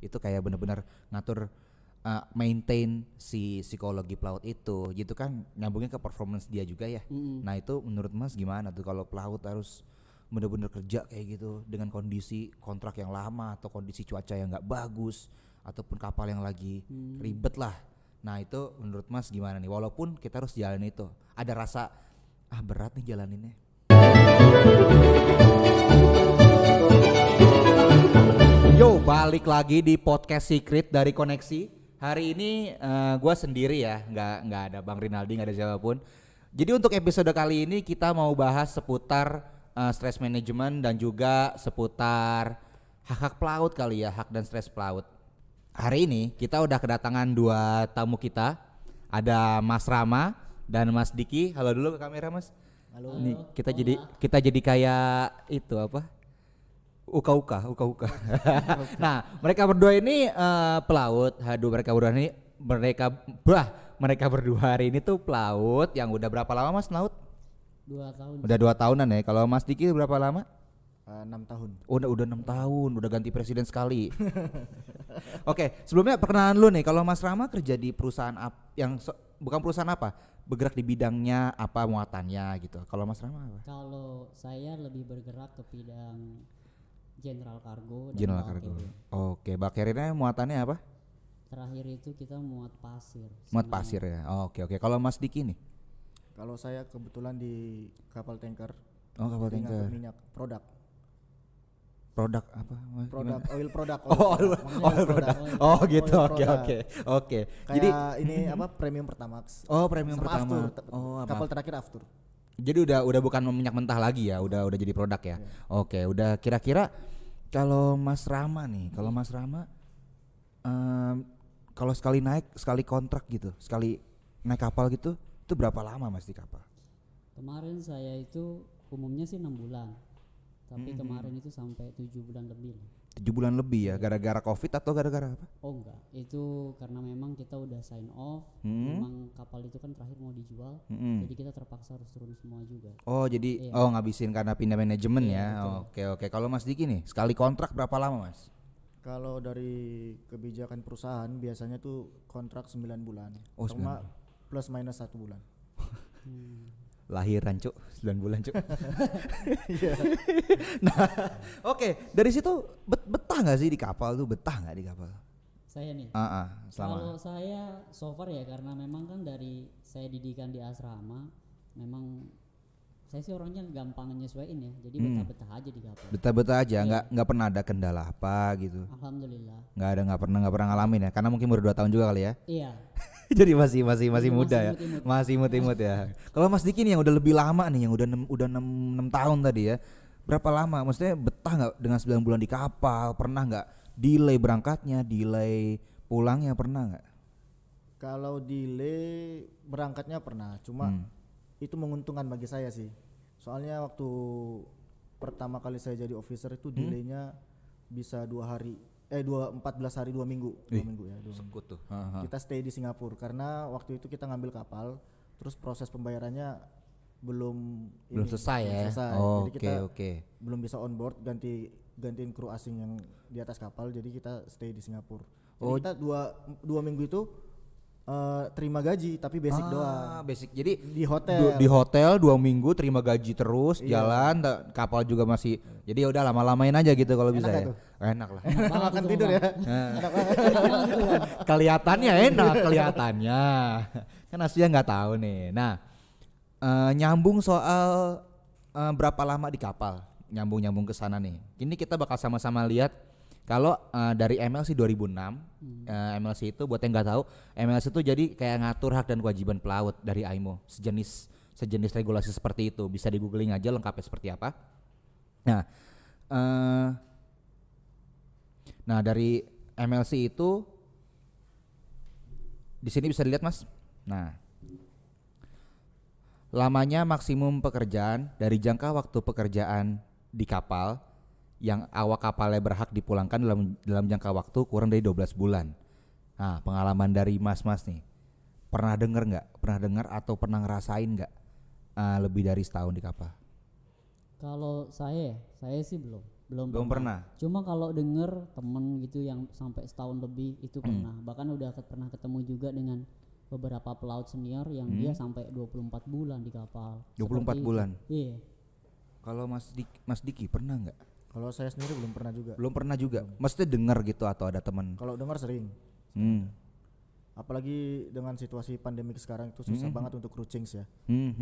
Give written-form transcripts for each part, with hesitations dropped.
Itu kayak bener-bener ngatur maintain si psikologi pelaut itu gitu kan, nyambungnya ke performance dia juga ya. Nah itu menurut Mas gimana tuh kalau pelaut harus bener-bener kerja kayak gitu dengan kondisi kontrak yang lama atau kondisi cuaca yang nggak bagus ataupun kapal yang lagi ribet lah. Nah itu menurut Mas gimana nih, walaupun kita harus jalan itu, ada rasa berat nih jalaninnya. Yo, balik lagi di podcast Secret dari Koneksi. Hari ini gue sendiri ya, nggak ada Bang Rinaldi, nggak ada siapapun. Jadi untuk episode kali ini kita mau bahas seputar stress management dan juga seputar hak-hak pelaut kali ya, hak dan stres pelaut. Hari ini kita udah kedatangan dua tamu kita, ada Mas Rama dan Mas Diki. Halo dulu ke kamera Mas. Halo. Nih kita jadi kayak itu apa? Uka-uka. Nah, mereka berdua ini pelaut. Mereka berdua hari ini tuh pelaut yang udah berapa lama Mas laut? 2 tahun. Udah 2 tahunan ya. Kalau Mas Diki berapa lama? 6 tahun. Oh, udah 6 tahun, udah ganti presiden sekali. Oke, sebelumnya perkenalan lu nih. Kalau Mas Rama kerja di perusahaan bukan perusahaan apa? Bergerak di bidangnya apa, muatannya gitu. Kalau Mas Rama apa? Kalau saya lebih bergerak ke bidang general cargo dan General bulk cargo. carrier. Oke, bulk carrier-nya muatannya apa? Terakhir itu kita muat pasir. Muat sama- pasir ya. Oke. Kalau Mas Diki nih? Kalau saya kebetulan di kapal tanker. Oh, kapal jadi ngangkut tanker. minyak produk. Produk apa? Produk Gimana? oil produk. Oil produk. Oh, gitu. Oke. Jadi ini apa premium Pertamax. Oh, premium Sama pertama. Aftur. Oh, Kapal terakhir Aftur. Jadi udah bukan minyak mentah lagi ya, udah jadi produk ya. Oke, udah kira-kira kalau Mas Rama nih, kalau sekali naik, sekali kontrak gitu, sekali naik kapal gitu, itu berapa lama Mas di kapal? Kemarin saya itu umumnya sih 6 bulan. Tapi kemarin itu sampai 7 bulan lebih. 7 bulan lebih ya, gara-gara Covid atau gara-gara apa? Oh enggak, itu karena memang kita udah sign off. Memang kapal itu kan terakhir mau dijual. Jadi kita terpaksa harus turun semua juga. Oh, jadi Iya. ngabisin karena pindah manajemen Iya, ya. Oke. Kalau Mas Diki nih, sekali kontrak berapa lama Mas? Kalau dari kebijakan perusahaan biasanya tuh kontrak 9 bulan. Oh, 9 Cuma plus minus 1 bulan. Lahiran Cuk, 9 bulan Cuk. Nah, oke, dari situ betah nggak sih di kapal tuh? Betah nggak di kapal? Saya nih. Selama. Kalau saya so far ya, karena memang kan dari saya didikan di asrama, memang saya sih orangnya gampang nyesuaiin ya, jadi betah-betah aja di kapal. Betah-betah aja, nggak pernah ada kendala apa gitu. Alhamdulillah. Nggak pernah ngalamin ya, karena mungkin baru 2 tahun juga kali ya. Iya. Jadi masih muda ya. imut-imut. Masih imut-imut ya. Kalau Mas Diki nih yang udah lebih lama nih, yang udah 6 tahun tadi ya. Berapa lama? Maksudnya betah nggak dengan 9 bulan di kapal? Pernah nggak delay berangkatnya, delay pulangnya, pernah nggak? Kalau delay berangkatnya pernah, cuma itu menguntungkan bagi saya sih. Soalnya waktu pertama kali saya jadi officer itu delaynya bisa 14 hari 2 minggu. 2 minggu ya. 2 minggu. Sekut tuh. Kita stay di Singapura karena waktu itu kita ngambil kapal, terus proses pembayarannya belum selesai ya. Jadi kita Oke. belum bisa on board, gantiin kru asing yang di atas kapal, jadi kita stay di Singapura. Jadi kita 2 minggu itu terima gaji tapi basic doang. Basic. Jadi Di hotel. di hotel 2 minggu terima gaji terus, jalan, kapal juga masih. Jadi ya udah lama-lamain aja gitu kalau bisa Enak ya. gak tuh? Enak lah. Makan tidur ya. Kelihatannya enak, kelihatannya. Kan aslinya nggak tahu nih. Nah, nyambung soal berapa lama di kapal. Nyambung ke sana nih. Ini kita bakal sama-sama lihat kalau dari MLC 2006. MLC itu buat yang nggak tahu, MLC itu jadi kayak ngatur hak dan kewajiban pelaut dari IMO, sejenis regulasi seperti itu. Bisa di googling aja lengkapnya seperti apa. Nah dari MLC itu di sini bisa dilihat Mas. Nah, lamanya maksimum pekerjaan dari jangka waktu pekerjaan di kapal yang awak kapalnya berhak dipulangkan dalam jangka waktu kurang dari 12 bulan. Nah, pengalaman dari Mas nih, pernah dengar atau pernah ngerasain nggak lebih dari setahun di kapal? Kalau saya sih belum Belum pernah. Cuma kalau denger temen gitu yang sampai setahun lebih itu pernah. Bahkan udah pernah ketemu juga dengan beberapa pelaut senior yang dia sampai 24 bulan di kapal. 24 bulan. Iya. Kalau Mas Diki pernah nggak? Kalau saya sendiri belum pernah juga. Belum pernah juga. Maksudnya dengar gitu atau ada teman? Kalau dengar sering. Apalagi dengan situasi pandemik sekarang itu susah banget untuk crew change ya.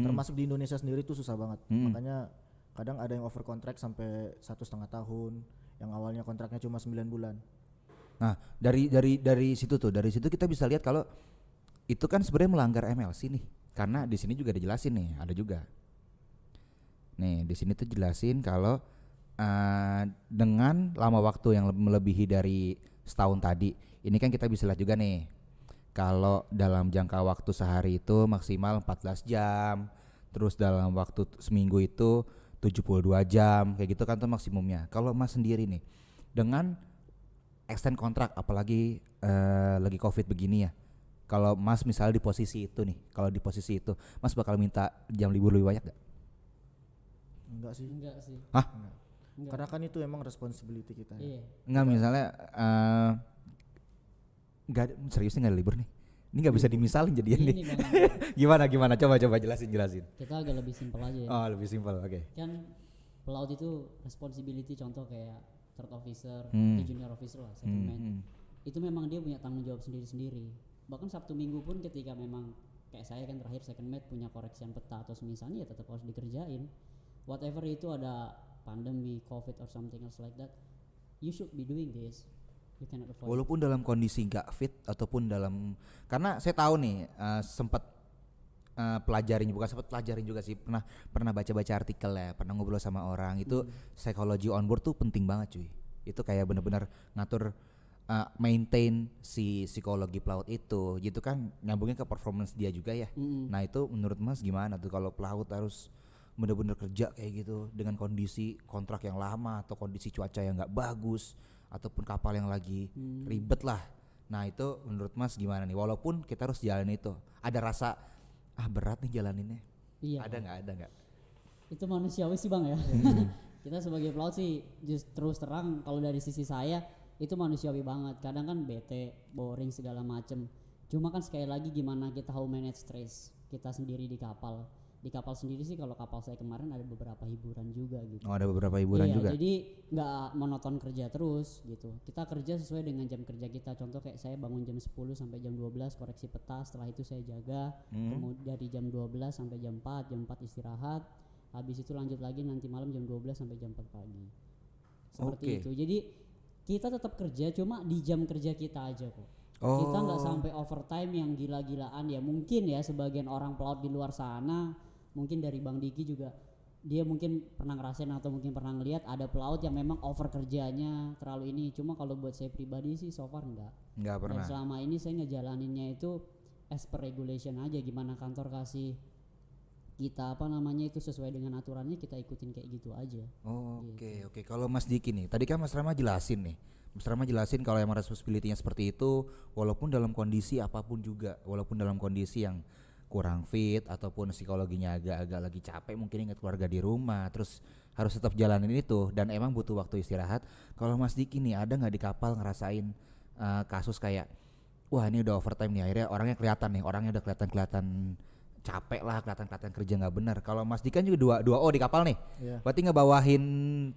Termasuk di Indonesia sendiri itu susah banget. Makanya kadang ada yang over kontrak sampai 1,5 tahun, yang awalnya kontraknya cuma 9 bulan. Nah, dari situ kita bisa lihat kalau itu kan sebenarnya melanggar MLC nih. Karena di sini juga dijelasin nih, ada juga. Nih, di sini tuh jelasin kalau dengan lama waktu yang melebihi dari setahun tadi, ini kan kita bisa lihat juga nih. Kalau dalam jangka waktu sehari itu maksimal 14 jam, terus dalam waktu seminggu itu 72 jam, kayak gitu kan tuh maksimumnya. Kalau Mas sendiri nih, dengan extend kontrak, apalagi lagi COVID begini ya, kalau Mas misalnya di posisi itu nih, kalau di posisi itu, Mas bakal minta jam libur lebih banyak gak? Enggak sih. Hah? Enggak. Karena kan itu emang responsibility kita. Iya. Enggak, misalnya enggak, seriusnya nggak ada libur nih. Ini nggak bisa dimisalin jadian nih. Ini Bang, Gimana? Coba jelasin. kita agak lebih simpel aja ya. Oh, lebih simpel, oke. Kan pelaut itu responsibility, contoh kayak third officer, atau junior officer lah, second mate. Itu memang dia punya tanggung jawab sendiri-sendiri. Bahkan Sabtu Minggu pun ketika memang kayak saya kan terakhir second mate punya koreksian peta atau semisalnya ya tetap harus dikerjain. Whatever itu ada pandemi, COVID or something else like that, you should be doing this. You cannot avoid. Walaupun dalam kondisi nggak fit ataupun dalam, karena saya tahu nih sempat pelajarin juga sih, pernah baca artikel ya, pernah ngobrol sama orang itu psikologi on board tuh penting banget cuy. Itu kayak benar-benar ngatur maintain si psikologi pelaut itu gitu kan, nyambungin ke performance dia juga ya. Nah itu menurut Mas gimana tuh kalau pelaut harus benar-benar kerja kayak gitu dengan kondisi kontrak yang lama atau kondisi cuaca yang nggak bagus ataupun kapal yang lagi ribet lah. Nah itu menurut Mas gimana nih, walaupun kita harus jalan itu, ada rasa berat nih jalaninnya? Iya. Ada nggak? Itu manusiawi sih Bang ya. Kita sebagai pelaut sih terus terang kalau dari sisi saya itu manusiawi banget. Kadang kan bete, boring segala macem. Cuma kan sekali lagi gimana kita how manage stress kita sendiri di kapal. Di kapal sendiri sih kalau kapal saya kemarin ada beberapa hiburan juga gitu. Oh, ada beberapa hiburan juga. Jadi nggak monoton kerja terus gitu. Kita kerja sesuai dengan jam kerja kita. Contoh kayak saya bangun jam 10 sampai jam 12 koreksi peta, setelah itu saya jaga. Kemudian dari jam 12 sampai jam 4 istirahat. Habis itu lanjut lagi nanti malam jam 12 sampai jam 4 pagi. Seperti itu. Jadi kita tetap kerja cuma di jam kerja kita aja kok. Kita nggak sampai overtime yang gila-gilaan ya. Mungkin ya sebagian orang pelaut di luar sana, mungkin dari Bang Diki juga dia mungkin pernah ngerasain atau mungkin pernah ngelihat ada pelaut yang memang over kerjanya terlalu ini. Cuma kalau buat saya pribadi sih so far enggak pernah. Dan selama ini saya ngejalaninnya itu as per regulation aja, gimana kantor kasih kita itu sesuai dengan aturannya, kita ikutin kayak gitu aja. Oke. Kalau Mas Diki nih, tadi kan Mas Rama jelasin nih. Mas Rama jelasin kalau emang responsibility-nya seperti itu, walaupun dalam kondisi apapun juga, walaupun dalam kondisi yang kurang fit ataupun psikologinya agak-agak lagi capek, mungkin ingat keluarga di rumah, terus harus tetap jalanin itu dan emang butuh waktu istirahat. Kalau Mas Diki nih ada nggak di kapal ngerasain kasus kayak wah ini udah overtime nih, akhirnya orangnya udah kelihatan capek lah, kelihatan kerja nggak benar. Kalau Mas Diki kan juga 2O di kapal nih, berarti ngebawahin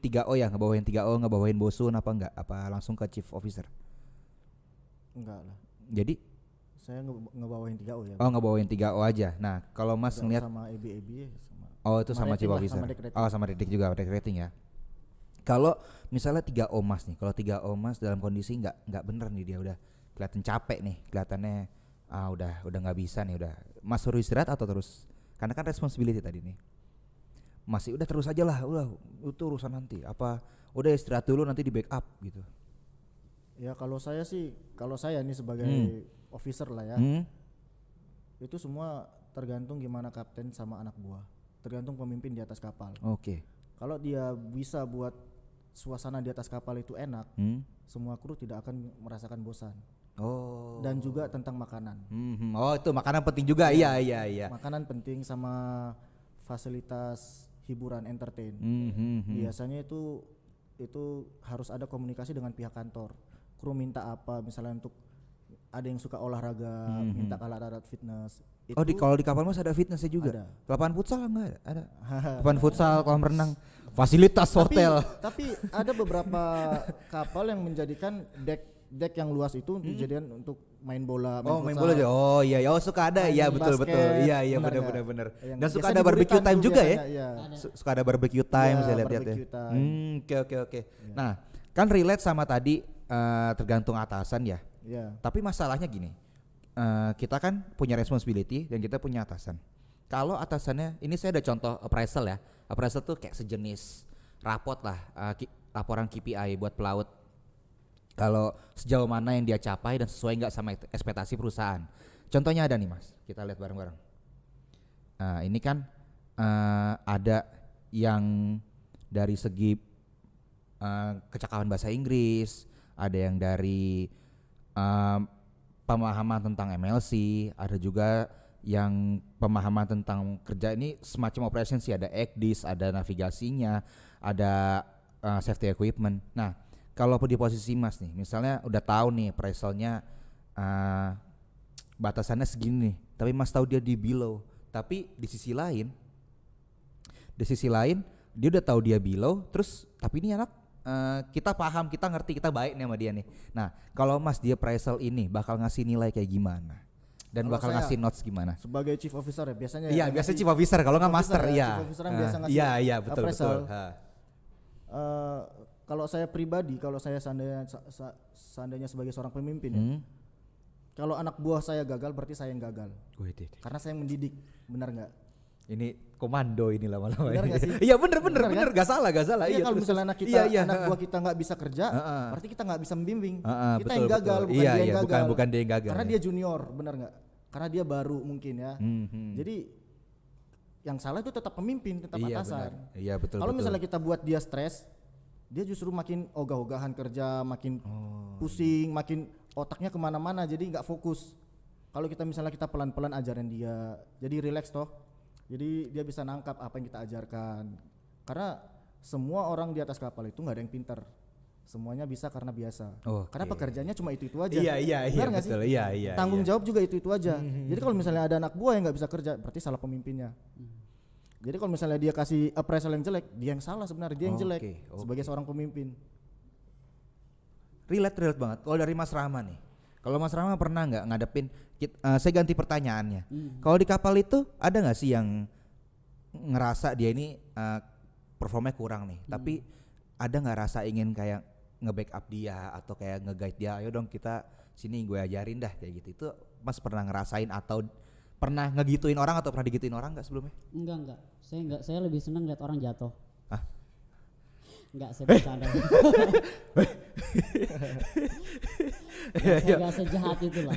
3O ya, ngebawahin bosun apa enggak, apa langsung ke chief officer? Enggak lah. Jadi saya ngebawahin 3O ya. Oh, ngebawain 3O aja. Nah, kalau Mas ngeliat sama EB sama. Oh, itu sama chief officer. Sama Dedik juga, Dedik rating ya. Kalau misalnya 3O Mas nih, kalau 3O Mas dalam kondisi nggak bener nih, dia udah kelihatan capek nih, kelihatannya udah nggak bisa nih, udah Mas suruh istirahat atau terus? Karena kan responsibility tadi nih. Masih udah terus aja lah, udah itu urusan nanti. Apa udah istirahat dulu nanti di backup gitu. Ya kalau saya nih sebagai officer lah ya, itu semua tergantung gimana kapten sama anak buah, tergantung pemimpin di atas kapal. Kalau dia bisa buat suasana di atas kapal itu enak, semua kru tidak akan merasakan bosan. Dan juga tentang makanan. Itu makanan penting juga. Iya. Makanan penting sama fasilitas hiburan entertain. Biasanya itu itu harus ada komunikasi dengan pihak kantor. Kru minta apa, misalnya untuk ada yang suka olahraga, minta alat-alat fitness. Oh, kalau di kapal mas ada fitnessnya juga? Ada. Lapangan futsal enggak ada? Lapangan futsal, kolam renang, fasilitas hotel. Tapi ada beberapa kapal yang menjadikan deck yang luas itu untuk jadian untuk main bola, main bola aja. Oh iya, suka ada. Iya betul. Iya benar. Dan suka ada barbecue time juga ya? Iya. Suka ada barbecue time, saya lihat ya. Oke. Nah, kan relate sama tadi tergantung atasan ya. Iya. Tapi masalahnya gini, kita kan punya responsibility dan kita punya atasan. Kalau atasannya, ini saya ada contoh appraisal ya. Appraisal tuh kayak sejenis rapot lah, laporan KPI buat pelaut. Kalau sejauh mana yang dia capai dan sesuai nggak sama ekspektasi perusahaan. Contohnya ada nih mas, kita lihat bareng-bareng. Ini kan ada yang dari segi kecakapan bahasa Inggris, ada yang dari pemahaman tentang MLC, ada juga yang pemahaman tentang kerja ini semacam operation sih, ada ECDIS, ada navigasinya, ada safety equipment. Nah, kalau di posisi mas nih, misalnya udah tahu nih appraisalnya batasannya segini nih, tapi mas tahu dia di below, tapi di sisi lain dia udah tahu dia below, terus tapi ini anak kita paham, kita ngerti, kita baik nih sama dia nih. Nah, kalau mas dia appraisal ini bakal ngasih nilai kayak gimana? Dan bakal ngasih notes gimana? Sebagai chief officer ya biasanya. Iya, biasanya chief officer kalau nggak master ya. Chief officer yang biasa ngasih. Iya, betul. Kalau saya pribadi, kalau saya seandainya sebagai seorang pemimpin ya, kalau anak buah saya gagal berarti saya yang gagal. Karena saya yang mendidik, benar nggak? Ini komando ini lama-lama. Benar nggak sih? Iya bener, gak salah. Iya, kalau misalnya anak buah kita nggak bisa kerja, berarti kita nggak bisa membimbing. Kita yang gagal, bukan dia yang gagal. Bukan dia yang gagal. Karena dia junior, benar nggak? Karena dia baru mungkin ya. Jadi yang salah itu tetap pemimpin, tetap atasan. Iya betul. Kalau misalnya kita buat dia stres, dia justru makin ogah-ogahan kerja, makin pusing, makin otaknya kemana-mana, jadi nggak fokus. Kalau kita misalnya kita pelan-pelan ajarin dia, jadi relax toh. Jadi dia bisa nangkap apa yang kita ajarkan. Karena semua orang di atas kapal itu nggak ada yang pintar. Semuanya bisa karena biasa. Karena pekerjaannya cuma itu aja. Iya betul. Iya. Tanggung jawab juga itu aja. Jadi kalau misalnya ada anak buah yang nggak bisa kerja, berarti salah pemimpinnya. Jadi kalau misalnya dia kasih appraisal yang jelek, dia yang salah sebenarnya, dia yang jelek sebagai seorang pemimpin. Relate banget. Kalau dari Mas Rahma nih, kalau Mas Rahma pernah nggak ngadepin? Saya ganti pertanyaannya. Kalau di kapal itu ada nggak sih yang ngerasa dia ini performanya kurang nih, tapi ada nggak rasa ingin kayak nge-backup dia atau kayak nge-guide dia, ayo dong kita sini gue ajarin dah kayak gitu. Itu Mas pernah ngerasain atau pernah ngegituin orang atau pernah digituin orang nggak sebelumnya? Enggak. Saya lebih senang lihat orang jatuh. Enggak, saya bercanda. Saya gak sejahat itu lah.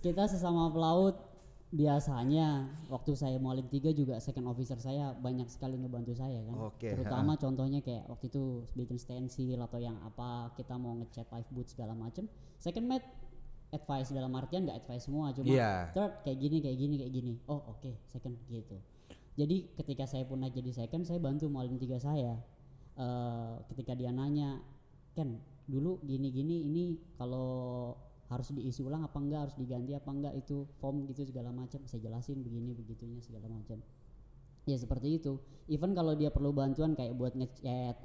Kita sesama pelaut biasanya waktu saya Mualim 3 juga second officer saya banyak sekali ngebantu saya kan. Terutama contohnya kayak waktu itu bikin stensil atau yang apa kita mau ngecat lifeboat segala macem. Second mate advice dalam artian nggak advice semua, cuma third kayak gini. Oh oke, second gitu. Jadi ketika saya pernah jadi second, saya bantu Mualim 3 saya. Ketika dia nanya, Ken dulu gini ini kalau harus diisi ulang apa enggak, harus diganti apa enggak itu form gitu segala macam, saya jelasin begini begitunya segala macam. Ya seperti itu. Even kalau dia perlu bantuan kayak buat nge-chat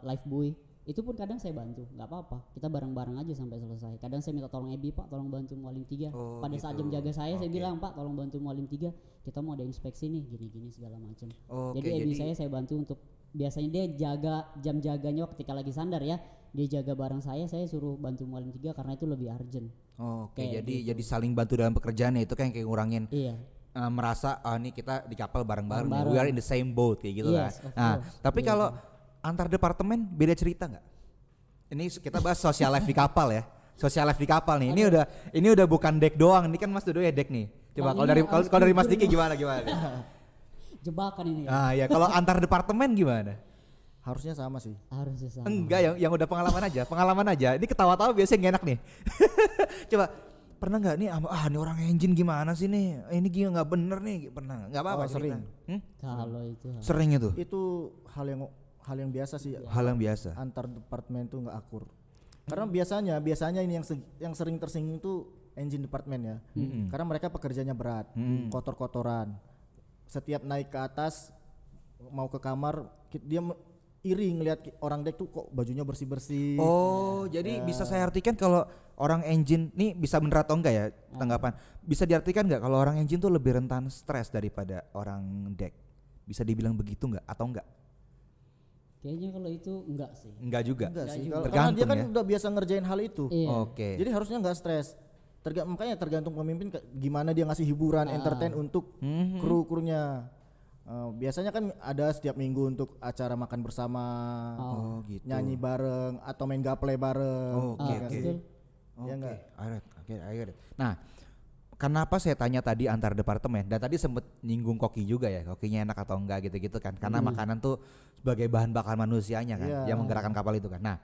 live buoy, itu pun kadang saya bantu, nggak apa-apa, kita bareng-bareng aja sampai selesai. Kadang saya minta tolong Ebi, Pak tolong bantu Mualim 3. Pada gitu. saat jam jaga saya bilang, Pak tolong bantu Mualim 3, kita mau ada inspeksi nih gini segala macam. Jadi Ebi saya bantu untuk, biasanya dia jaga jam jaganya ketika lagi sandar ya, dia jaga bareng saya suruh bantu Mualim 3 karena itu lebih urgent. Jadi saling bantu dalam pekerjaannya, itu kan kayak ngurangin merasa ini kita di kapal bareng-bareng nih, we are in the same boat kayak gitu kan. Nah tapi kalau antar departemen beda cerita nggak? Ini kita bahas social life di kapal ya. Social life di kapal nih. Ini udah bukan deck doang. Ini kan Mas Dodo ya deck nih. Coba kalau dari Mas Diki gimana? Jebakan ini. Ya kalau antar departemen gimana? Harusnya sama sih. Harusnya sama. Enggak, yang udah pengalaman aja. Ini ketawa-tawa biasanya gak enak nih. Coba pernah nggak nih ini orang engine gimana sih nih? Ini gini nggak bener nih, pernah nggak apa-apa sering. Kalau itu Sering itu. Itu hal yang biasa sih. Hal yang biasa. Antar departemen tuh nggak akur. Karena biasanya ini yang sering tersinggung tuh engine departemen ya. Karena mereka pekerjaannya berat, kotor-kotoran. Setiap naik ke atas mau ke kamar dia iri ngelihat orang dek tuh kok bajunya bersih-bersih. Oh, jadi bisa saya artikan kalau orang engine nih bisa bener atau enggak ya tanggapan? Bisa diartikan enggak kalau orang engine tuh lebih rentan stres daripada orang deck? Bisa dibilang begitu enggak atau enggak? kayaknya kalau itu enggak sih. Enggak juga. Enggak sih. juga. Karena dia kan ya? udah biasa ngerjain hal itu. Iya. Oke. Jadi harusnya nggak stres. Makanya tergantung pemimpin gimana dia ngasih hiburan, entertain untuk kru-krunya. Biasanya kan ada setiap minggu untuk acara makan bersama, Oh, gitu. nyanyi bareng atau main gaple bareng. Oke, Ya nggak oke. sih? Oke, Ya enggak? I get it. Nah, kenapa saya tanya tadi antar departemen dan tadi sempet nyinggung koki juga ya, kokinya enak atau enggak gitu-gitu kan? Karena makanan tuh sebagai bahan bakar manusianya kan, Iya. yang menggerakkan kapal itu kan. Nah,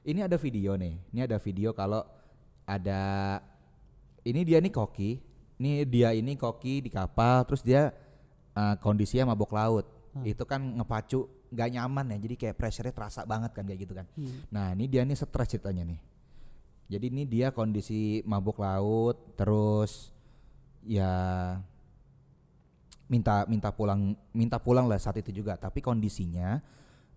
ini ada video nih, kalau ada ini dia nih koki, ini koki di kapal, terus dia kondisinya mabok laut, itu kan ngepacu nggak nyaman ya, jadi kayak pressure-nya terasa banget kan kayak gitu kan. Nah ini dia nih stres ceritanya nih. Jadi ini dia kondisi mabuk laut, terus ya minta pulang lah saat itu juga. Tapi kondisinya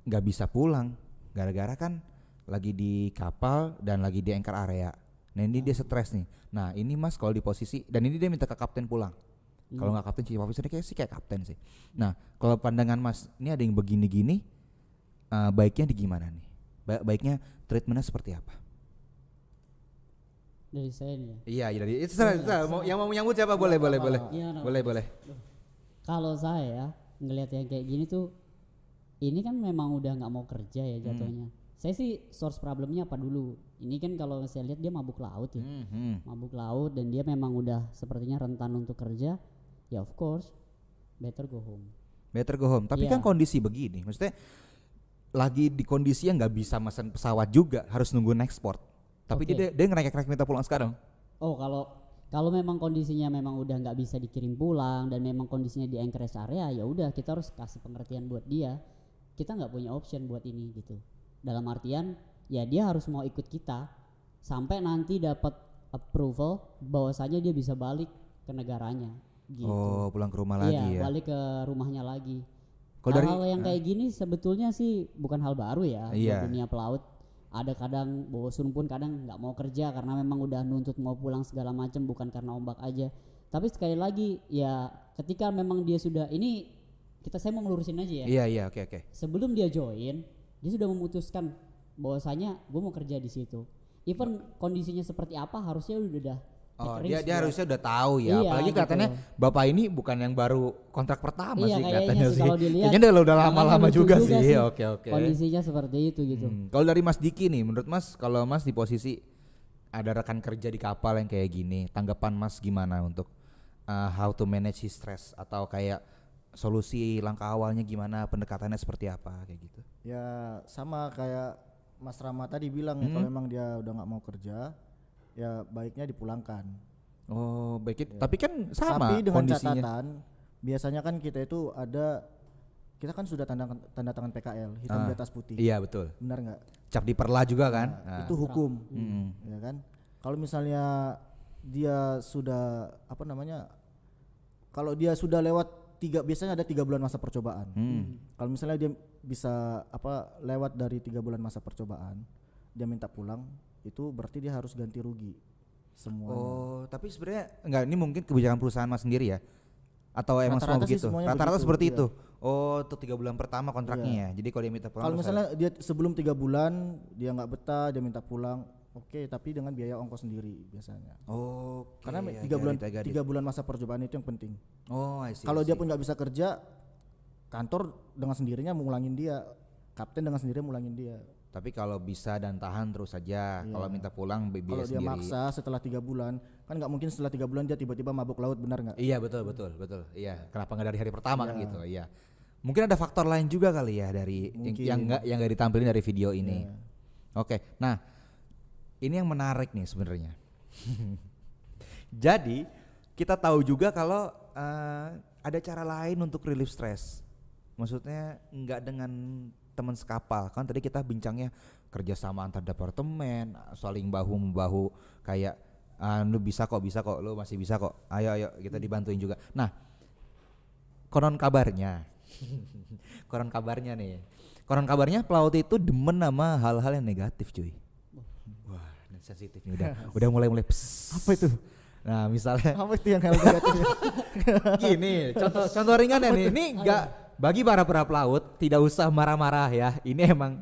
nggak bisa pulang, gara-gara kan lagi di kapal dan lagi di anchor area. Nah ini dia stres nih. Nah ini mas kalau di posisi dan ini dia minta ke kapten pulang. Kalau nggak kapten chief officer kayak kapten sih. Nah kalau pandangan mas, ini ada yang begini-gini, baiknya di gimana nih? Baiknya treatmentnya seperti apa? Dari saya nih ya. Iya dari itu yang mau menyambut siapa boleh. Iya, Boleh. Kalau saya ngelihat yang kayak gini tuh, ini kan memang udah nggak mau kerja ya jatuhnya. Saya sih source problemnya apa dulu? Ini kan kalau saya lihat dia mabuk laut ya, mabuk laut dan dia memang udah sepertinya rentan untuk kerja. Ya of course, better go home. Tapi kan kondisi begini, maksudnya lagi di kondisi yang nggak bisa mesen pesawat juga, harus nunggu next port. Tapi dia ngerek-ngerek minta pulang sekarang. Oh kalau memang kondisinya memang udah nggak bisa dikirim pulang dan memang kondisinya di anchorage area, ya udah kita harus kasih pengertian buat dia. Kita nggak punya option buat ini gitu. Dalam artian ya dia harus mau ikut kita sampai nanti dapat approval bahwasanya dia bisa balik ke negaranya. Gitu. Oh pulang ke rumah lagi ya? Balik ke rumahnya lagi. Kalau Hal-hal yang kayak gini sebetulnya sih bukan hal baru ya di Iya. dunia pelaut. Ada kadang bosun pun kadang nggak mau kerja karena memang udah nuntut mau pulang segala macam, bukan karena ombak aja. Tapi sekali lagi ya ketika memang dia sudah ini saya mau ngelurusin aja ya. Iya oke. Sebelum dia join, dia sudah memutuskan bahwasanya gue mau kerja di situ. Even kondisinya seperti apa harusnya udah Oh take risk dia buat- harusnya udah tahu ya, Iya, apalagi gitu. katanya bapak ini bukan yang baru kontrak pertama Iya, sih kayaknya katanya sih sih. kalau dilihat, Kayaknya udah makanya lama-lama lucu juga, juga sih. sih. Oke. Kondisinya seperti itu gitu. Kalau dari Mas Diki nih, menurut Mas kalau Mas di posisi ada rekan kerja di kapal yang kayak gini, tanggapan Mas gimana untuk how to manage his stress atau kayak solusi langkah awalnya gimana, pendekatannya seperti apa kayak gitu? Ya sama kayak Mas Rama tadi bilang ya, kalau memang dia udah nggak mau kerja, ya baiknya dipulangkan. Oh baik, tapi kan sama Tapi dengan kondisinya. catatan, biasanya kan kita kan sudah tanda tangan PKL hitam di atas putih. Iya betul. Benar nggak? Cap diperlah juga kan? Itu hukum, ya kan? Kalau misalnya dia sudah kalau dia sudah lewat biasanya ada 3 bulan masa percobaan. Kalau misalnya dia bisa lewat dari 3 bulan masa percobaan, dia minta pulang, itu berarti dia harus ganti rugi semuanya. Oh, tapi sebenarnya enggak, ini mungkin kebijakan perusahaan Mas sendiri ya? Atau emang semua Rata-rata sih begitu? semuanya Rata-rata begitu, seperti iya. itu. Oh, itu 3 bulan pertama kontraknya ya. Jadi kalau dia minta pulang Kalau harus misalnya dia sebelum 3 bulan dia nggak betah, dia minta pulang, oke, tapi dengan biaya ongkos sendiri biasanya. Oh, Karena 3 bulan masa percobaan itu yang penting. Oh, I see. Kalau dia pun nggak bisa kerja, kantor dengan sendirinya mulangin dia, kapten dengan sendirinya mulangin dia. Tapi kalau bisa dan tahan terus saja. Kalau minta pulang biaya Kalau dia sendiri. maksa setelah 3 bulan, kan nggak mungkin setelah 3 bulan dia tiba-tiba mabuk laut, benar nggak? Iya betul. Iya, kenapa nggak dari hari pertama kan gitu? Iya. Mungkin ada faktor lain juga kali ya dari yang nggak ditampilin dari video ini. Oke. Nah, ini yang menarik nih sebenarnya. Jadi kita tahu juga kalau ada cara lain untuk relief stres. Maksudnya nggak dengan teman sekapal. Kan tadi kita bincangnya kerjasama antar departemen, saling bahu membahu, kayak lu bisa kok, lu masih bisa kok. Ayo kita dibantuin juga. Nah, konon kabarnya nih, pelaut itu demen sama hal-hal yang negatif, cuy. Wah, ini sensitif nih udah mulai Apa itu? Nah, misalnya Apa itu yang hal negatifnya? gini, contoh ringan ya nih. Ini enggak bagi para pelaut tidak usah marah-marah ya. Ini emang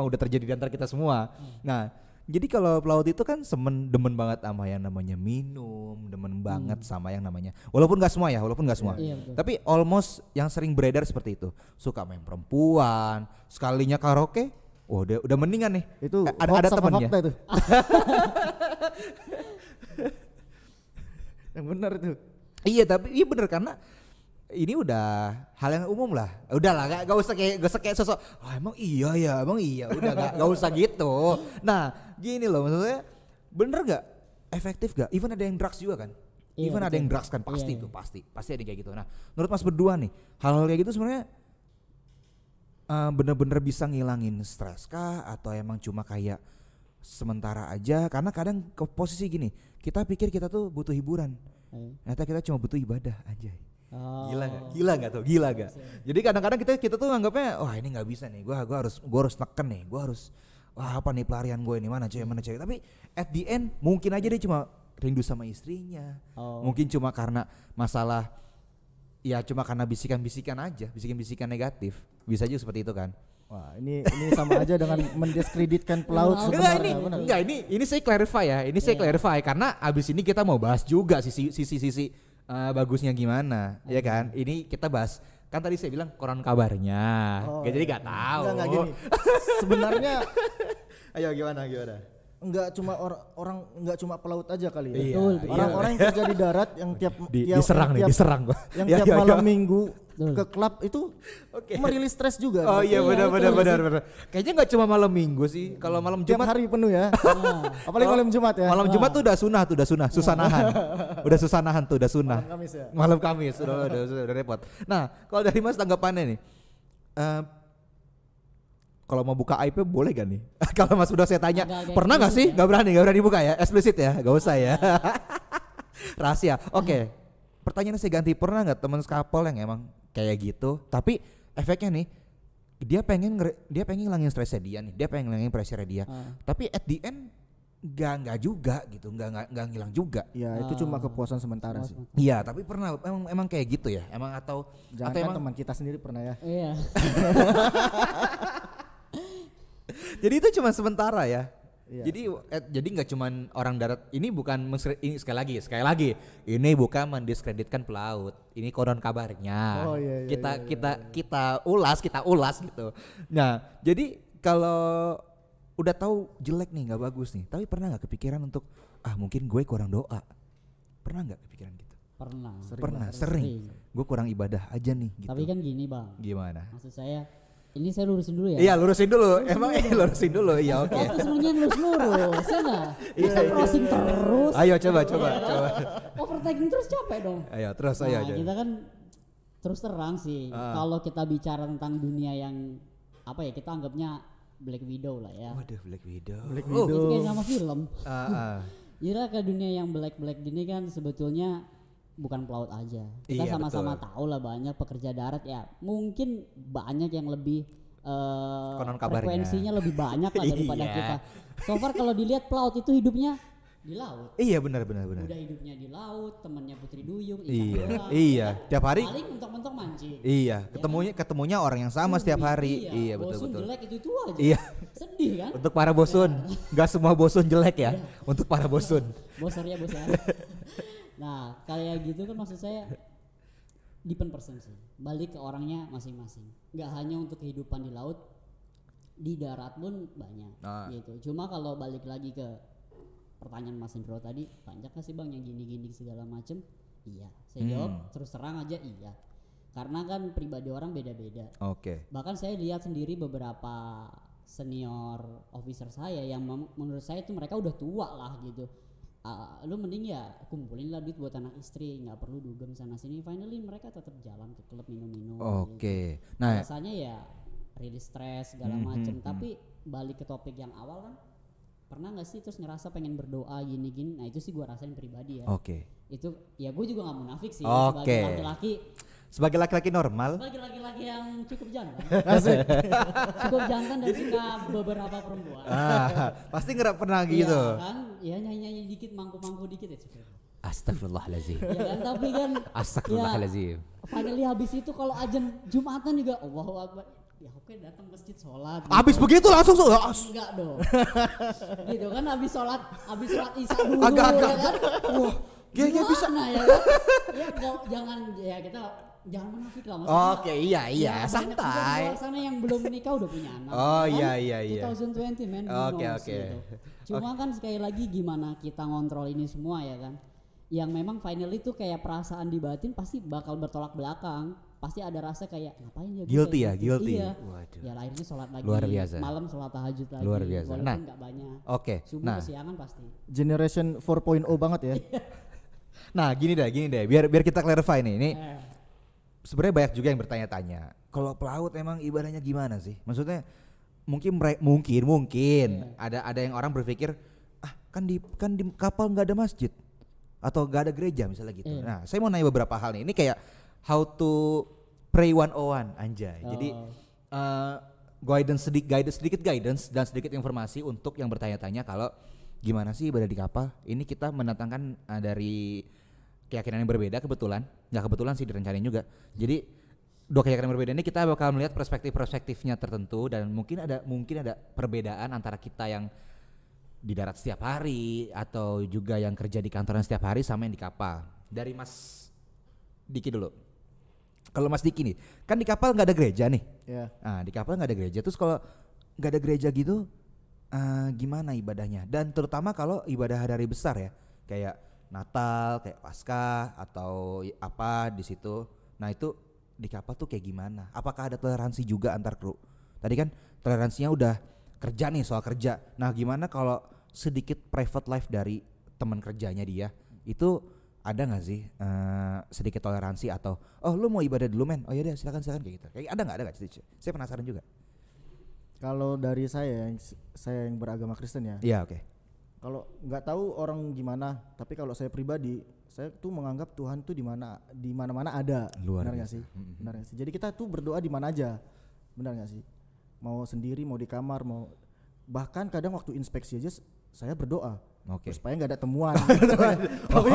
udah terjadi di antara kita semua. Nah, jadi kalau pelaut itu kan demen banget sama yang namanya minum, demen banget sama yang namanya, walaupun nggak semua. Iya, Tapi almost yang sering beredar seperti itu. Suka main perempuan, sekalinya karaoke, udah mendingan nih. Itu ada temennya. Fakta itu. Yang benar itu. Iya, tapi iya bener, karena ini udah hal yang umum lah. Udahlah, gak usah kayak sosok emang iya, udah gak usah gitu. Nah, gini loh, maksudnya bener gak? Efektif gak? Even ada yang drugs juga kan? Iya, Even ada betul. yang drugs kan, pasti Iya, itu pasti ada yang kayak gitu. Nah, menurut Mas berdua nih, hal-hal kayak gitu sebenarnya bener-bener bisa ngilangin stres kah, atau emang cuma kayak sementara aja? Karena kadang ke posisi gini, kita pikir kita tuh butuh hiburan, ternyata kita cuma butuh ibadah aja. Oh. Gila gak? Jadi kadang-kadang kita tuh nganggapnya, wah ini nggak bisa nih, gua harus neken nih, apa nih pelarian gue ini, mana cewek. Tapi at the end mungkin aja dia cuma rindu sama istrinya, mungkin cuma karena masalah, ya cuma karena bisikan-bisikan negatif, bisa aja seperti itu kan. Wah, ini sama aja dengan mendiskreditkan pelaut sebenarnya. Ini saya clarify ya, clarify karena abis ini kita mau bahas juga sisi bagusnya gimana, ya kan? Ini kita bahas, kan tadi saya bilang koran kabarnya, jadi nggak tahu. Enggak gini. Sebenarnya, ayo gimana? Enggak cuma orang enggak cuma pelaut aja kali ya. Iya, Orang-orang yang kerja di darat yang diserang gua. Yang tiap malam minggu ke klub itu merilis stres juga. Oh iya, benar. Kayaknya nggak cuma malam minggu sih. Kalau malam Tiap Jumat hari penuh ya. Apalagi malam Jumat ya. Malam Jumat tuh udah sunah, susah nahan. Udah sunah. Malam Kamis ya. Malam Kamis udah repot. Nah, kalau dari Mas tanggapannya nih, kalau mau buka aib boleh gak nih? Kalau Mas udah saya tanya, pernah gak sih? Gak berani buka ya, eksplisit ya, gak usah ya. Rahasia. Oke. Pertanyaannya saya ganti, pernah gak teman sekapol yang emang kayak gitu, tapi efeknya nih, dia pengen ngilangin stresnya dia nih, dia pengen ngilangin pressure dia, tapi at the end nggak juga gitu, nggak ngilang juga. Ya itu cuma kepuasan sementara sih. Iya, tapi pernah emang kayak gitu ya, emang atau Jangan teman kita sendiri pernah ya. Iya. Jadi itu cuma sementara ya. Iya. Jadi nggak cuman orang darat, ini bukan ini sekali lagi ini bukan mendiskreditkan pelaut, ini konon kabarnya. Iya, kita ulas gitu. Nah, jadi kalau udah tahu jelek nih, nggak bagus nih, tapi pernah nggak kepikiran untuk mungkin gue kurang doa? Pernah nggak kepikiran gitu? Sering. Gue kurang ibadah aja nih gitu. Tapi kan gini Bang, Gimana? maksud saya, ini saya lurusin dulu ya. Iya, lurusin dulu. Lurusin dulu. Iya, oke. Aku semuanya lurus ya nggak? Bisa crossing terus. Ayo coba. Overtaking terus capek dong. Ayo terus. Kita kan terus terang sih. Kalau kita bicara tentang dunia yang apa ya, kita anggapnya Black Widow lah ya. Waduh, Black Widow. Itu kayak nama film. Iya, ke dunia yang black gini kan sebetulnya bukan pelaut aja. Kita sama-sama tahu lah banyak pekerja darat ya. Mungkin banyak yang lebih frekuensinya lebih banyak lah daripada kita. So far kalau dilihat pelaut itu hidupnya di laut. Iya benar. Udah hidupnya di laut, temannya Putri Duyung, Iya, tiap hari. Paling mentok-mentok mancing. Iya, ketemunya orang yang sama setiap hari. Iya, betul. Bosun jelek itu aja. Iya. Sedih kan? Untuk para bosun, nggak semua bosun jelek ya. Untuk para bosun. Bosarnya. Nah, kayak gitu kan maksud saya depend person sih. Balik ke orangnya masing-masing. Nggak hanya untuk kehidupan di laut, di darat pun banyak gitu. Cuma kalau balik lagi ke pertanyaan Mas Indro tadi, banyak gak sih Bang yang gini-gini segala macem? Iya, saya jawab terus terang aja iya. Karena kan pribadi orang beda-beda. Oke. Bahkan saya lihat sendiri beberapa senior officer saya yang menurut saya itu mereka udah tua lah gitu. lu mending ya kumpulin lah duit buat anak istri, nggak perlu dugem sana sini. Finally mereka tetap jalan ke klub minum-minum. Oke. Gitu. Nah, Alasannya ya rilis stres segala macem. Tapi balik ke topik yang awal kan, pernah nggak sih terus ngerasa pengen berdoa gini-gini? Nah itu sih gua rasain pribadi ya. oke. Itu ya gue juga nggak munafik sih Oke. sebagai laki-laki. Sebagai laki-laki normal, Sebagai laki-laki yang cukup jantan. Cukup jantan dan suka beberapa perempuan. pasti nggak pernah gitu. Iya kan, ya nyanyi-nyanyi dikit, mangku-mangku dikit ya cukup. Astagfirullahaladzim. Ya kan, tapi kan Astagfirullahaladzim. finally habis itu kalau azan Jumatan juga Allahu Akbar. Ya oke datang masjid sholat. Abis begitu langsung Enggak dong. Gitu kan habis sholat Isya dulu agak-agak. ya kan. Wah, kayak bisa. Nah ya kan. Ya jangan ya kita jangan munafik lah maksudnya. Oke, iya, Ya, banyak juga di santai. luar sana yang belum menikah udah punya anak. Oh, kan? iya. 2020 man. Oke. Gitu. Cuma kan sekali lagi gimana kita ngontrol ini semua ya kan. Yang memang finally tuh kayak perasaan di batin pasti bakal bertolak belakang. Pasti ada rasa kayak ngapain ya gue Guilty kayak ya, gitu. guilty. Iya. Waduh. Ya akhirnya sholat lagi. Luar biasa. Malam sholat tahajud lagi. Luar biasa. Walaupun Nah, nggak banyak. Oke. Subuh Nah, kesiangan pasti. Generation 4.0 banget ya. nah gini deh. Biar kita clarify nih. Ini Eh, sebenarnya banyak juga yang bertanya-tanya. Kalau pelaut emang ibadahnya gimana sih? Maksudnya mungkin ada yang orang berpikir kan di kapal nggak ada masjid atau nggak ada gereja misalnya gitu. Nah, saya mau nanya beberapa hal nih. Ini kayak how to pray 101 anjay. Jadi sedikit guidance dan sedikit informasi untuk yang bertanya-tanya kalau gimana sih ibadah di kapal. Ini kita mendatangkan dari keyakinan yang berbeda kebetulan. Nggak kebetulan sih direncanain juga. Jadi dua keyakinan berbeda ini kita bakal melihat perspektifnya tertentu dan mungkin ada perbedaan antara kita yang di darat setiap hari atau juga yang kerja di kantoran setiap hari sama yang di kapal. Dari Mas Diki dulu. Kalau Mas Diki nih, kan di kapal nggak ada gereja nih. Ya. Nah, di kapal nggak ada gereja. Terus kalau nggak ada gereja gitu, gimana ibadahnya? Dan terutama kalau ibadah hari besar ya, kayak Natal, kayak Paskah atau apa di situ. Nah itu di kapal tuh kayak gimana? Apakah ada toleransi juga antar kru? Tadi kan toleransinya udah kerja nih soal kerja. Nah gimana kalau sedikit private life dari teman kerjanya dia itu ada nggak sih sedikit toleransi atau lu mau ibadah dulu men? Oh iya deh silakan kayak gitu. Kayak ada nggak? Saya penasaran juga. Kalau dari saya yang beragama Kristen ya. Iya oke. Kalau nggak tahu orang gimana, tapi kalau saya pribadi, saya tuh menganggap Tuhan tuh di mana-mana ada. Luar Benar nggak biasa. sih? Benar nggak sih? Jadi kita tuh berdoa di mana aja. Benar nggak sih? Mau sendiri, mau di kamar, mau bahkan kadang waktu inspeksi aja saya berdoa. Oke. Supaya nggak ada temuan.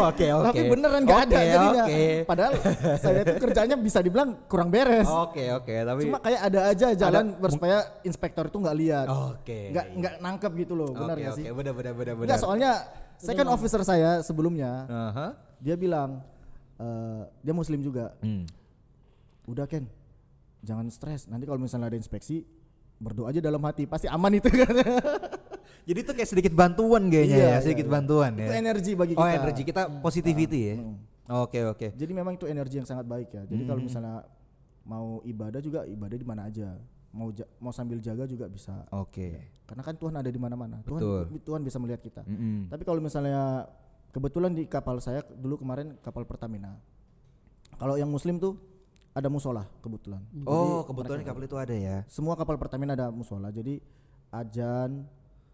Oke. Tapi beneran nggak ada jadinya. Oke. Padahal saya tuh kerjanya bisa dibilang kurang beres. Oke. Tapi Cuma kayak ada aja jalan supaya inspektor itu nggak lihat. Oke. Nggak nangkep gitu loh. Benar nggak sih? Oke, benar. Enggak, soalnya second officer saya sebelumnya Aha. dia bilang dia muslim juga. Udah Ken, jangan stres. Nanti kalau misalnya ada inspeksi berdoa aja dalam hati, pasti aman itu kan. Jadi itu kayak sedikit bantuan kayaknya ya, sedikit bantuan Itu ya. energi bagi kita. Oh energi kita positivity ya. Oke. Jadi memang itu energi yang sangat baik ya. Jadi kalau misalnya mau ibadah juga ibadah di mana aja. Mau sambil jaga juga bisa. Oke. Karena kan Tuhan ada di mana-mana. Betul. Tuhan bisa melihat kita. Tapi kalau misalnya kebetulan di kapal saya dulu kemarin kapal Pertamina. Kalau yang muslim tuh ada musola kebetulan. Oh kebetulan kapal itu ada ya. Semua kapal Pertamina ada musola. Jadi azan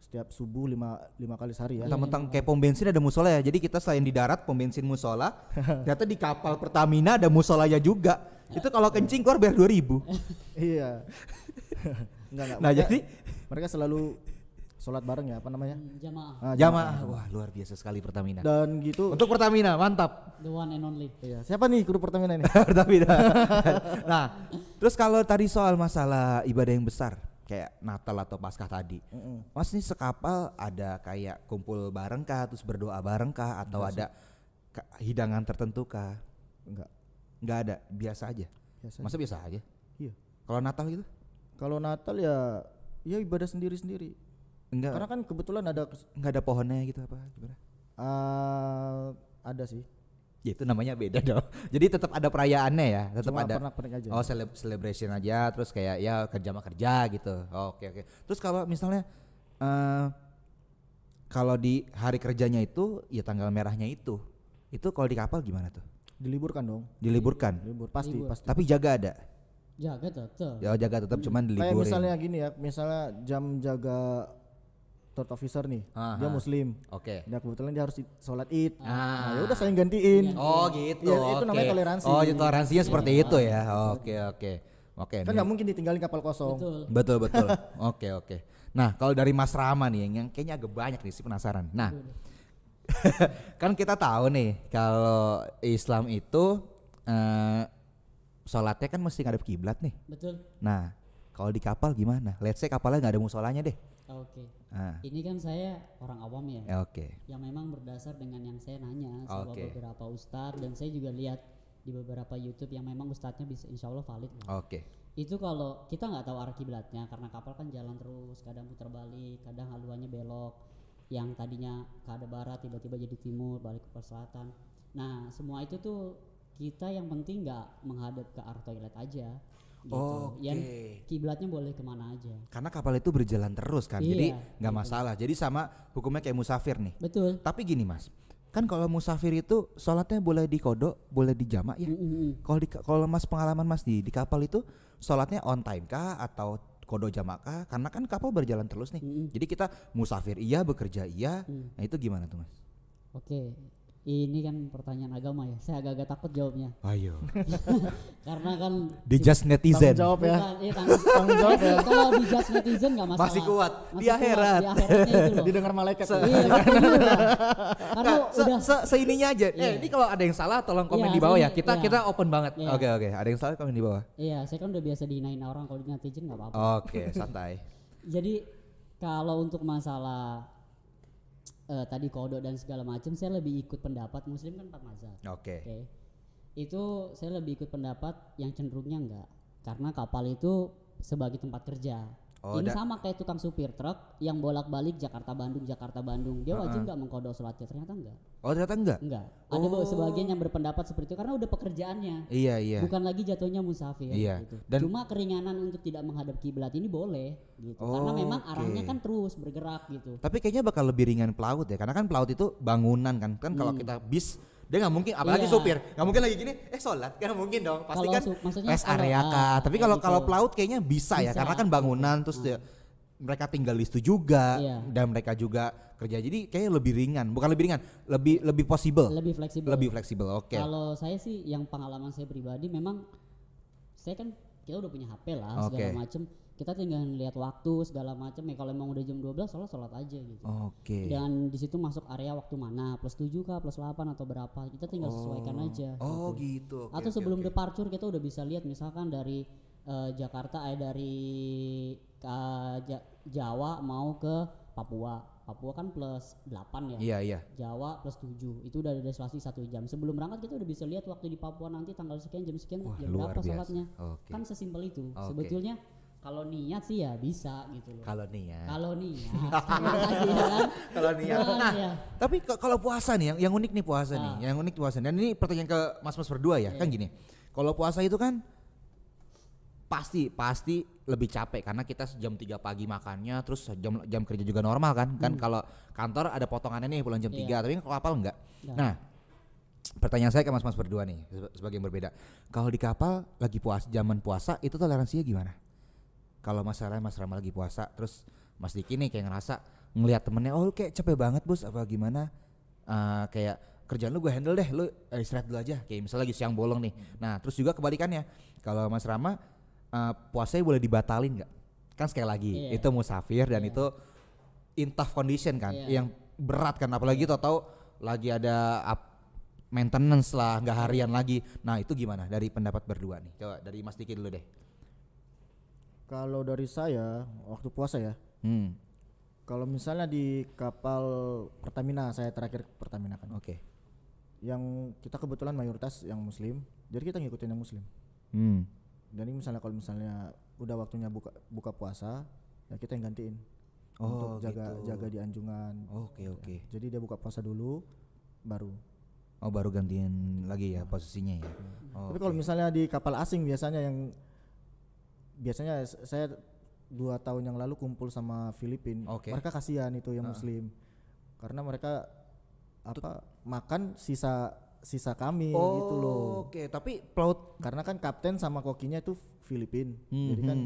setiap subuh lima kali sehari ya. Tentang kayak pom bensin ada musola ya. Jadi kita selain di darat pom bensin musola, ternyata di kapal Pertamina ada musolanya juga. Itu kalau kencing keluar bayar 2.000. Iya. Enggak. Nah jadi mereka selalu sholat bareng ya, apa namanya? Jamaah. jamaah. Wah luar biasa sekali Pertamina. Dan gitu. Untuk Pertamina mantap. The one and only. Iya. Siapa nih kru Pertamina ini? Pertamina. Nah, terus kalau tadi soal masalah ibadah yang besar kayak Natal atau Paskah tadi, Mas nih sekapal ada kayak kumpul bareng kah, terus berdoa bareng kah, atau ada hidangan tertentu kah? Enggak ada, biasa aja. Masa biasa aja? Iya. Kalau Natal gitu? Kalau Natal ya ibadah sendiri-sendiri. Enggak. Karena kan kebetulan Enggak ada pohonnya gitu apa gimana? Ada sih. Ya itu namanya beda dong. Jadi tetap ada perayaannya ya, tetap Cuma ada. pernak-pernik aja. Oh celebration aja, terus kayak ya kerja sama kerja gitu. Oke. Terus kalau misalnya kalau di hari kerjanya itu ya tanggal merahnya itu kalau di kapal gimana tuh? Diliburkan dong. Diliburkan. Libur pasti Libur. pasti. Tapi jaga ada. Jaga tetap. Ya jaga tetap cuman Kayak diliburin. misalnya gini ya, misalnya jam jaga third officer nih, dia muslim. Oke. Nah kebetulan dia harus sholat id. Ah. Nah ya udah saya gantiin. Oh gitu. Iya, itu oke. namanya toleransi. Oh, toleransinya seperti itu ya. Oke. Oke. Kan nggak mungkin ditinggalin kapal kosong. Betul. Betul. Oke. Nah, kalau dari Mas Rama nih yang kayaknya agak banyak nih sih penasaran. Nah, kan kita tahu nih kalau Islam itu sholatnya kan mesti ngadep kiblat nih. Betul. Nah, kalau di kapal gimana? Let's say kapalnya nggak ada musolanya deh. Oke. Ah. Ini kan saya orang awam ya. Oke. Yang memang berdasar dengan yang saya nanya sama Oke. beberapa ustadz, dan saya juga lihat di beberapa YouTube yang memang ustadznya bisa insya Allah valid lah. Oke. Itu kalau kita nggak tahu arah kiblatnya karena kapal kan jalan terus, kadang putar balik, kadang haluannya belok, yang tadinya ke arah barat tiba-tiba jadi timur, balik ke selatan. Nah semua itu tuh kita yang penting nggak menghadap ke arah toilet aja gitu. Oke. Yang kiblatnya boleh kemana aja. Karena kapal itu berjalan terus kan, jadi Iya, nggak masalah. Jadi sama hukumnya kayak musafir nih. Betul. Tapi gini Mas, kan kalau musafir itu sholatnya boleh di kodok, boleh di jamak ya. Kalau Mas pengalaman Mas di kapal itu sholatnya on time kah atau kodok jamak kah? Karena kan kapal berjalan terus nih. Jadi kita musafir iya, bekerja iya. Nah itu gimana tuh Mas? Oke. Ini kan pertanyaan agama ya. Saya agak-agak takut jawabnya. Ayo. Karena kan Di just netizen. Tanggung jawab ya. bukan, iya, tanggung jawab ya. Kalau di just netizen nggak masalah. Masih kuat. Di Masih kuat. akhirat. Di akhiratnya itu loh. Didengar malaikat. Iya betul juga. Karena udah Seininya aja. Iya. Ini kalau ada yang salah tolong komen Iya, di bawah ya. ini, Kita iya. kita open banget. Iya. Oke. Ada yang salah komen di bawah. iya, saya kan udah biasa dihinain orang, kalau di netizen nggak apa-apa. Oke, santai. Jadi kalau untuk masalah tadi kodok dan segala macam, saya lebih ikut pendapat Muslim kan 4 mazhab. Oke. Oke. Itu saya lebih ikut pendapat yang cenderungnya enggak. Karena kapal itu sebagai tempat kerja. Oh, Ini sama kayak tukang supir truk yang bolak-balik Jakarta Bandung. Dia wajib enggak mengkodok sholatnya? Ternyata enggak. Oh ternyata enggak? Enggak. Ada sebagian yang berpendapat seperti itu karena udah pekerjaannya. Iya. Bukan lagi jatuhnya musafir Iya. gitu. Dan- Cuma keringanan untuk tidak menghadap kiblat ini boleh gitu. Karena memang arahnya kan terus bergerak gitu. Tapi kayaknya bakal lebih ringan pelaut ya, karena kan pelaut itu bangunan kan kalau kita bis dia nggak mungkin, apalagi Iya. supir nggak mungkin lagi gini sholat, nggak mungkin dong, pasti Kalau kan maksudnya rest kalau- area kah. Tapi kayak kalau gitu. pelaut kayaknya bisa ya, Bisa. karena kan bangunan terus mereka tinggal di situ juga Iya. dan mereka juga kerja, jadi kayaknya lebih ringan, bukan lebih ringan, lebih possible, Lebih fleksibel. lebih fleksibel. Oke. Kalau saya sih yang pengalaman saya pribadi memang saya kan kita udah punya HP lah Oke. segala macem, kita tinggal lihat waktu segala macem ya. Kalau emang udah jam 12 sholat aja gitu. Oke. Dan di situ masuk area waktu mana, plus 7 kah, plus 8 atau berapa, kita tinggal sesuaikan aja. Oh gitu. Oke, Atau oke, sebelum oke. departure kita udah bisa lihat misalkan dari Jakarta dari Jawa mau ke Papua kan plus 8 ya. Iya. Jawa plus 7 itu udah ada selisih 1 jam. Sebelum berangkat kita udah bisa lihat waktu di Papua nanti tanggal sekian jam sekian Wah, jam luar berapa biasa. sholatnya. Oke. Kan sesimpel itu. Oke. Sebetulnya kalau niat sih ya bisa gitu loh. Kalau nih ya. Kalau niat sekali lagi ya kan. Kalau niat. Nah, Nah, ya. tapi kalau puasa nih, yang unik nih puasa nih, yang unik puasa. Dan ini pertanyaan ke mas-mas berdua ya, kan gini. Kalau puasa itu kan pasti lebih capek karena kita jam 3 pagi makannya, terus jam kerja juga normal kan. Kan kalau kantor ada potongannya nih pulang jam 3, tapi kalau kapal enggak. Nah, pertanyaan saya ke mas-mas berdua nih sebagai yang berbeda. Kalau di kapal lagi zaman puasa itu toleransinya gimana? Kalau masalah Mas Rama lagi puasa, terus Mas Diki nih kayak ngerasa ngelihat temennya, oh kayak capek banget bos, apa gimana? Kayak kerjaan lu gue handle deh, lu istirahat dulu aja. Kayak misalnya lagi siang bolong nih. Nah terus juga kebalikannya, kalau Mas Rama puasanya boleh dibatalin nggak? Kan sekali lagi itu musafir dan itu in tough condition kan, yang berat kan, apalagi tahu lagi ada maintenance lah, nggak harian lagi. Nah itu gimana dari pendapat berdua nih? Coba dari Mas Diki dulu deh. Kalau dari saya waktu puasa ya, kalau misalnya di kapal Pertamina, saya terakhir Pertamina kan, Oke. yang kita kebetulan mayoritas yang muslim, jadi kita ngikutin yang muslim. Jadi misalnya kalau misalnya udah waktunya buka puasa, ya kita yang gantiin untuk jaga di anjungan. Oke. Jadi dia buka puasa dulu, baru. Oh baru gantiin lagi ya posisinya ya. Tapi kalau misalnya di kapal asing biasanya saya 2 tahun yang lalu kumpul sama Filipina. Oke. Mereka kasihan itu yang muslim. karena mereka makan sisa kami gitu loh. Oke, tapi pelaut Karena kan kapten sama kokinya itu Filipin, jadi kan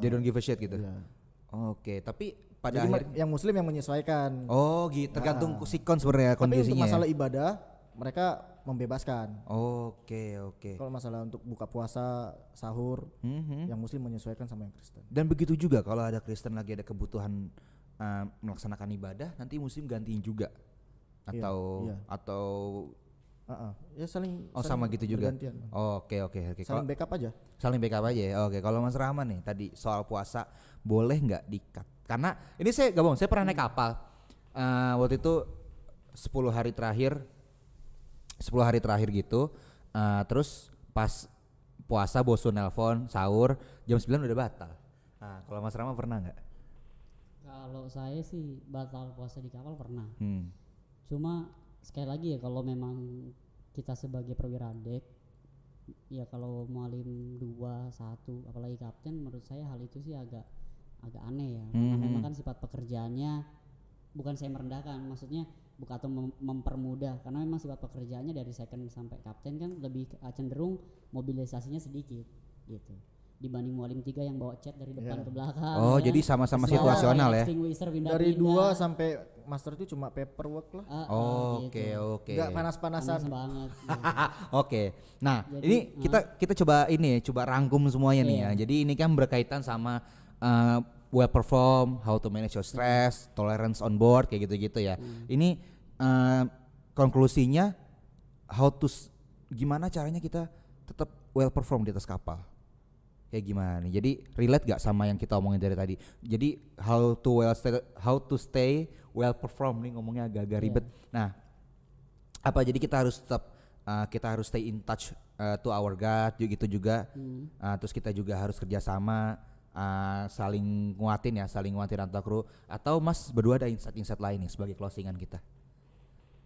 they don't give a shit gitu. iya. Oke, tapi pada Jadi akhirnya yang Muslim yang menyesuaikan. oh gitu, tergantung sikon sebenarnya Tapi untuk kondisinya. masalah ibadah mereka membebaskan. Oke. Kalau masalah untuk buka puasa, sahur, yang Muslim menyesuaikan sama yang Kristen. Dan begitu juga kalau ada Kristen lagi ada kebutuhan melaksanakan ibadah, nanti Muslim gantiin juga atau iya. atau Ya saling sama gitu juga. bergantian. Oke. Saling backup aja. Saling backup aja ya. Oke, kalau Mas Rahman nih tadi soal puasa boleh nggak di-cut? Karena ini saya pernah naik kapal. Waktu itu 10 hari terakhir gitu. Terus pas puasa bosu nelpon sahur jam 9 udah batal. Nah, kalau Mas Rahman pernah nggak? Kalau saya sih batal puasa di kapal pernah. Hmm. Cuma sekali lagi ya kalau memang kita sebagai perwira dek, ya kalau mualim 2, 1 apalagi kapten, menurut saya hal itu sih agak aneh ya. Karena memang kan sifat pekerjaannya, bukan saya merendahkan, maksudnya bukan atau mempermudah, karena memang sifat pekerjaannya dari second sampai kapten kan lebih cenderung mobilisasinya sedikit gitu dibanding mualim 3 yang bawa cat dari depan ke belakang. Oh, ya jadi kan? sama-sama Terus situasional ya. extinguisher Dari pindah-pindah. 2 sampai master itu cuma paperwork lah. Oke. Nggak panas-panasan. Panas banget. Oke. Nah, Jadi, ini kita coba rangkum semuanya nih ya. Jadi ini kan berkaitan sama well perform, how to manage your stress, tolerance on board kayak gitu-gitu ya. Ini konklusinya gimana caranya kita tetap well perform di atas kapal. Kayak gimana nih? Jadi relate gak sama yang kita omongin dari tadi? Jadi how to stay well perform nih ngomongnya agak-agak ribet. Nah, jadi kita harus tetap stay in touch to our God gitu juga. Terus kita juga harus kerjasama, saling nguatin antar kru. Atau Mas berdua ada insight lain nih sebagai closingan kita?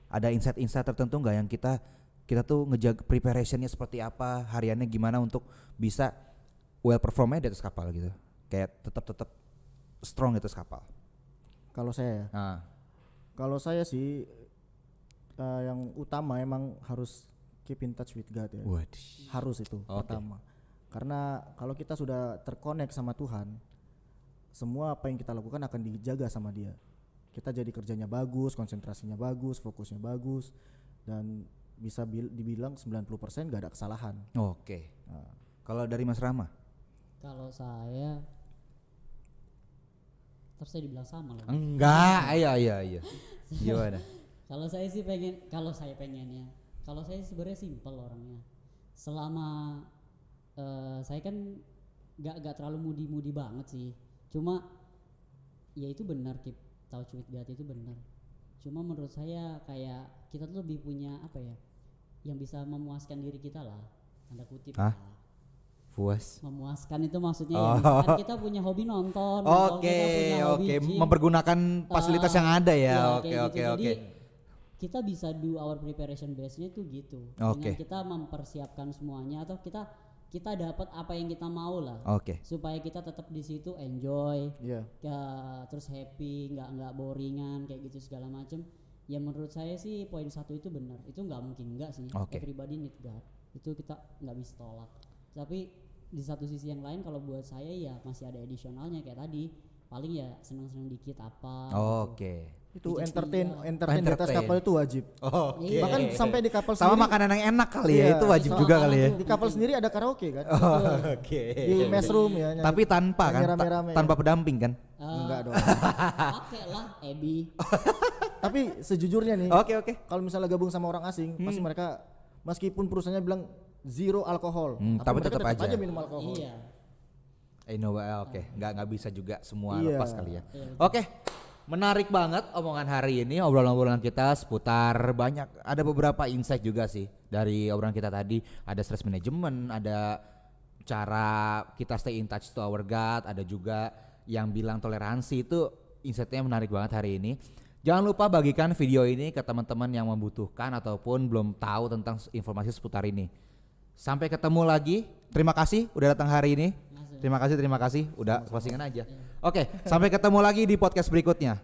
Ada insight tertentu nggak yang kita tuh ngejaga preparationnya seperti apa, hariannya gimana untuk bisa well performnya di atas kapal gitu, kayak tetap strong di atas kapal. Kalau saya sih yang utama emang harus keep in touch with God ya. Harus itu pertama. Karena kalau kita sudah terkonek sama Tuhan, semua apa yang kita lakukan akan dijaga sama Dia. Kita jadi kerjanya bagus, konsentrasinya bagus, fokusnya bagus, dan bisa dibilang 90% gak ada kesalahan. Oke. Kalau dari Mas Rama? Kalau saya terus saya dibilang sama loh. Enggak, iya. Gimana? Kalau saya pengennya, kalau saya sebenarnya simpel orangnya. Selama saya kan gak terlalu mudi banget sih. Cuma ya itu benar, keep touch with God itu benar. Cuma menurut saya kayak kita tuh lebih punya apa ya, yang bisa memuaskan diri kita lah, tanda kutip lah. Puas. Memuaskan itu maksudnya ya, misalkan kita punya hobi nonton, kita punya hobi gym, mempergunakan fasilitas yang ada ya. Oke. Jadi kita bisa do our preparation base-nya tuh gitu. Dengan kita mempersiapkan semuanya, atau kita dapat apa yang kita mau lah. Supaya kita tetap di situ enjoy, terus happy, nggak boringan kayak gitu segala macem. Ya menurut saya sih poin 1 itu benar. Itu nggak mungkin enggak sih. Everybody need God. Itu kita nggak bisa tolak. Tapi di satu sisi yang lain kalau buat saya ya masih ada additionalnya kayak tadi, paling ya seneng-seneng dikit apa. Itu entertain di atas kapal itu wajib. Bahkan sampai di kapal sama sendiri makanan yang enak kali ya, itu wajib juga kali ya. Di kapal sendiri ada karaoke kan. Di mess room ya. Tapi tanpa kan, tanpa pendamping kan? Enggak dong. Pakai lah Ebi. Tapi sejujurnya nih, kalau misalnya gabung sama orang asing, pasti mereka meskipun perusahaannya bilang zero alkohol, tapi tetap aja minum alkohol. Iya. Nggak bisa juga semua lepas kali ya. Menarik banget omongan hari ini, obrolan-obrolan kita seputar ada beberapa insight juga sih dari obrolan kita tadi. Ada stress management, ada cara kita stay in touch to our God, ada juga yang bilang toleransi. Itu insightnya menarik banget hari ini. Jangan lupa bagikan video ini ke teman-teman yang membutuhkan ataupun belum tahu tentang informasi seputar ini. Sampai ketemu lagi. Terima kasih udah datang hari ini. Terima kasih. Udah closingan aja. Sampai ketemu lagi di podcast berikutnya.